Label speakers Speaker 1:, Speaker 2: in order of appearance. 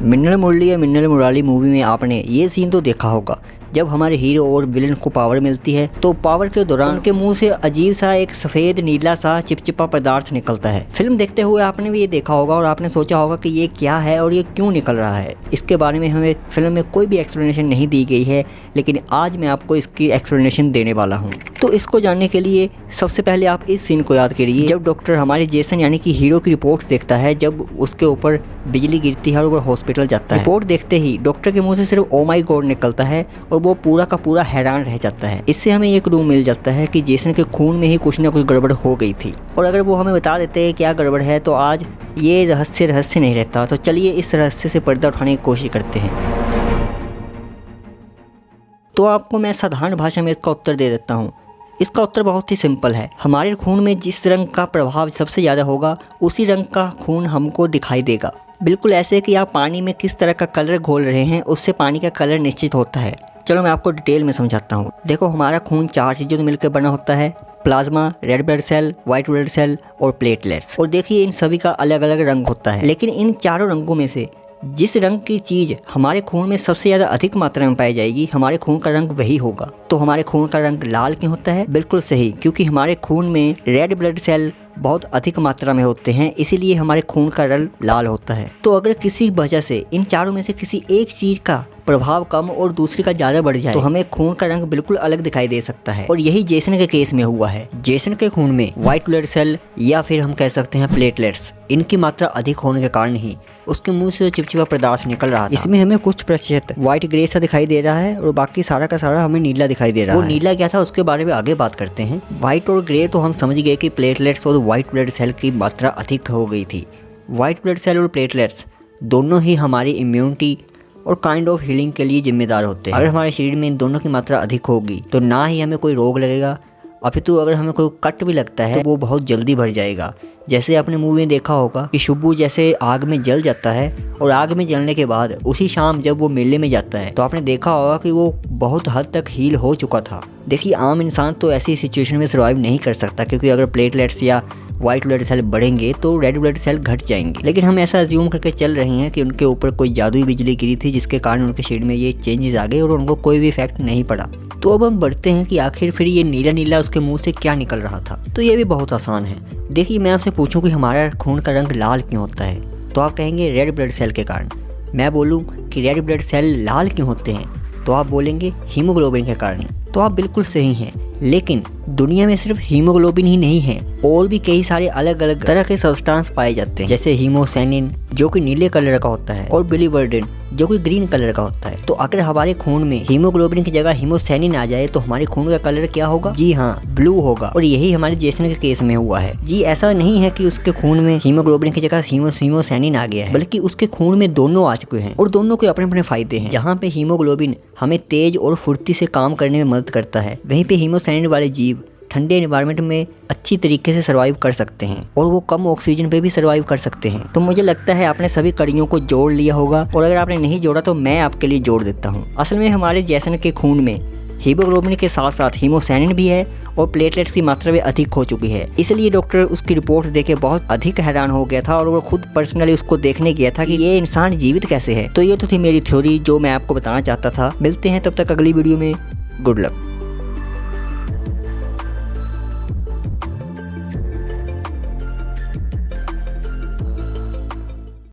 Speaker 1: मिन्नल मुरली या मिन्नल मुराली मूवी में आपने ये सीन तो देखा होगा, जब हमारे हीरो और विलन को पावर मिलती है तो पावर के दौरान उनके मुंह से अजीब सा एक सफ़ेद नीला सा चिपचिपा पदार्थ निकलता है। फिल्म देखते हुए आपने भी ये देखा होगा और आपने सोचा होगा कि ये क्या है और ये क्यों निकल रहा है। इसके बारे में हमें फिल्म में कोई भी एक्सप्लेनेशन नहीं दी गई है, लेकिन आज मैं आपको इसकी एक्सप्लेनेशन देने वाला हूँ। तो इसको जानने के लिए सबसे पहले आप इस सीन को याद करिए, जब डॉक्टर हमारे जेसन यानी कि हीरो की रिपोर्ट्स देखता है, जब उसके ऊपर बिजली गिरती है और वो हॉस्पिटल जाता है। रिपोर्ट देखते ही डॉक्टर के मुंह से सिर्फ ओ माई गॉड निकलता है और वो पूरा का पूरा हैरान रह जाता है। इससे हमें एक क्लू मिल जाता है कि जेसन के खून में ही कुछ ना कुछ गड़बड़ हो गई थी, और अगर वो हमें बता देते हैं क्या गड़बड़ है तो आज ये रहस्य नहीं रहता। तो चलिए इस रहस्य से पर्दा उठाने की कोशिश करते हैं। तो आपको मैं साधारण भाषा में इसका उत्तर दे देता हूँ। इसका उत्तर बहुत ही सिंपल है। हमारे खून में जिस रंग का प्रभाव सबसे ज़्यादा होगा उसी रंग का खून हमको दिखाई देगा। बिल्कुल ऐसे कि आप पानी में किस तरह का कलर घोल रहे हैं, उससे पानी का कलर निश्चित होता है। चलो मैं आपको डिटेल में समझाता हूँ। देखो, हमारा खून 4 चीज़ों से मिलकर बना होता है: plasma, red blood cell, white blood cell और प्लेटलेट्स। और देखिए इन सभी का अलग अलग रंग होता है, लेकिन इन चारों रंगों में से जिस रंग की चीज़ हमारे खून में सबसे ज़्यादा अधिक मात्रा में पाई जाएगी, हमारे खून का रंग वही होगा। तो हमारे खून का रंग लाल क्यों होता है? बिल्कुल सही, क्योंकि हमारे खून में रेड ब्लड सेल बहुत अधिक मात्रा में होते हैं, इसीलिए हमारे खून का रंग लाल होता है। तो अगर किसी वजह से इन चारों में से किसी एक चीज़ का प्रभाव कम और दूसरी का ज़्यादा बढ़ जाए तो हमें खून का रंग बिल्कुल अलग दिखाई दे सकता है। और यही जेसन के केस में हुआ है। जेसन के खून में व्हाइट ब्लड सेल या फिर हम कह सकते हैं प्लेटलेट्स, इनकी मात्रा अधिक होने के कारण ही उसके मुंह से चिपचिपा पदार्थ निकल रहा था। इसमें हमें कुछ प्रतिशत व्हाइट ग्रे सा दिखाई दे रहा है और बाकी सारा का सारा हमें नीला दिखाई दे रहा है। वो नीला क्या था उसके बारे में आगे बात करते हैं। व्हाइट और ग्रे तो हम समझ गए कि प्लेटलेट्स और व्हाइट ब्लड सेल की मात्रा अधिक हो गई थी। व्हाइट ब्लड सेल और प्लेटलेट्स दोनों ही हमारी इम्यूनिटी और काइंड ऑफ हीलिंग के लिए जिम्मेदार होते हैं। अगर हमारे शरीर में इन दोनों की मात्रा अधिक होगी तो ना ही हमें कोई रोग लगेगा, अपितु अगर हमें कोई कट भी लगता है तो वो बहुत जल्दी भर जाएगा। जैसे आपने मूवी में देखा होगा कि शुब्बू जैसे आग में जल जाता है और आग में जलने के बाद उसी शाम जब वो मेले में जाता है तो आपने देखा होगा कि वो बहुत हद तक हील हो चुका था। देखिए, आम इंसान तो ऐसी सिचुएशन में सर्वाइव नहीं कर सकता, क्योंकि अगर प्लेटलेट्स या व्हाइट ब्लड सेल बढ़ेंगे तो रेड ब्लड सेल घट जाएंगे। लेकिन हम ऐसा अज्यूम करके चल रहे हैं कि उनके ऊपर कोई जादुई बिजली गिरी थी जिसके कारण उनके शरीर में ये चेंजेस आ गए और उनको कोई भी इफेक्ट नहीं पड़ा। तो अब हम बढ़ते हैं कि आखिर फिर ये नीला नीला उसके मुंह से क्या निकल रहा था। तो ये भी बहुत आसान है। देखिए, मैं आपसे पूछूं कि हमारा खून का रंग लाल क्यों होता है, तो आप कहेंगे रेड ब्लड सेल के कारण। मैं बोलूं कि रेड ब्लड सेल लाल क्यों होते हैं, तो आप बोलेंगे हीमोग्लोबिन के कारण। तो आप बिल्कुल सही हैं, लेकिन दुनिया में सिर्फ हीमोग्लोबिन ही नहीं है, और भी कई सारे अलग अलग तरह के सब्सटेंस पाए जाते हैं, जैसे हीमोसैनिन जो कि नीले कलर का होता है और बिलीवर्डिन जो कि ग्रीन कलर का होता है। तो अगर हमारे खून में हीमोग्लोबिन की जगह हीमोसैनिन आ जाए तो हमारे खून का कलर क्या होगा? जी हाँ, ब्लू होगा। और यही हमारे जेसन के केस में हुआ है। जी, ऐसा नहीं है कि उसके खून में हीमोग्लोबिन की जगह हीमोसैनिन आ गया है, बल्कि उसके खून में दोनों आ चुके हैं और दोनों के अपने अपने फायदे हैं। जहाँ पे हीमोग्लोबिन हमें तेज और फुर्ती से काम करने में मदद करता है, वहीं पे हीमोसैनिन वाले जीव ठंडे एनवायरनमेंट में अच्छी तरीके से सर्वाइव कर सकते हैं और वो कम ऑक्सीजन पे भी सर्वाइव कर सकते हैं। तो मुझे लगता है आपने सभी कड़ियों को जोड़ लिया होगा, और अगर आपने नहीं जोड़ा तो मैं आपके लिए जोड़ देता हूँ। असल में हमारे जेसन के खून में हीमोग्लोबिन के साथ साथ हीमोसैनिन भी है और प्लेटलेट्स की मात्रा भी अधिक हो चुकी है। इसलिए डॉक्टर उसकी रिपोर्ट्स देख के बहुत अधिक हैरान हो गया था और वो खुद पर्सनली उसको देखने गया था कि ये इंसान जीवित कैसे है। तो ये तो थी मेरी थ्योरी जो मैं आपको बताना चाहता था। मिलते हैं तब तक अगली वीडियो में। Good luck.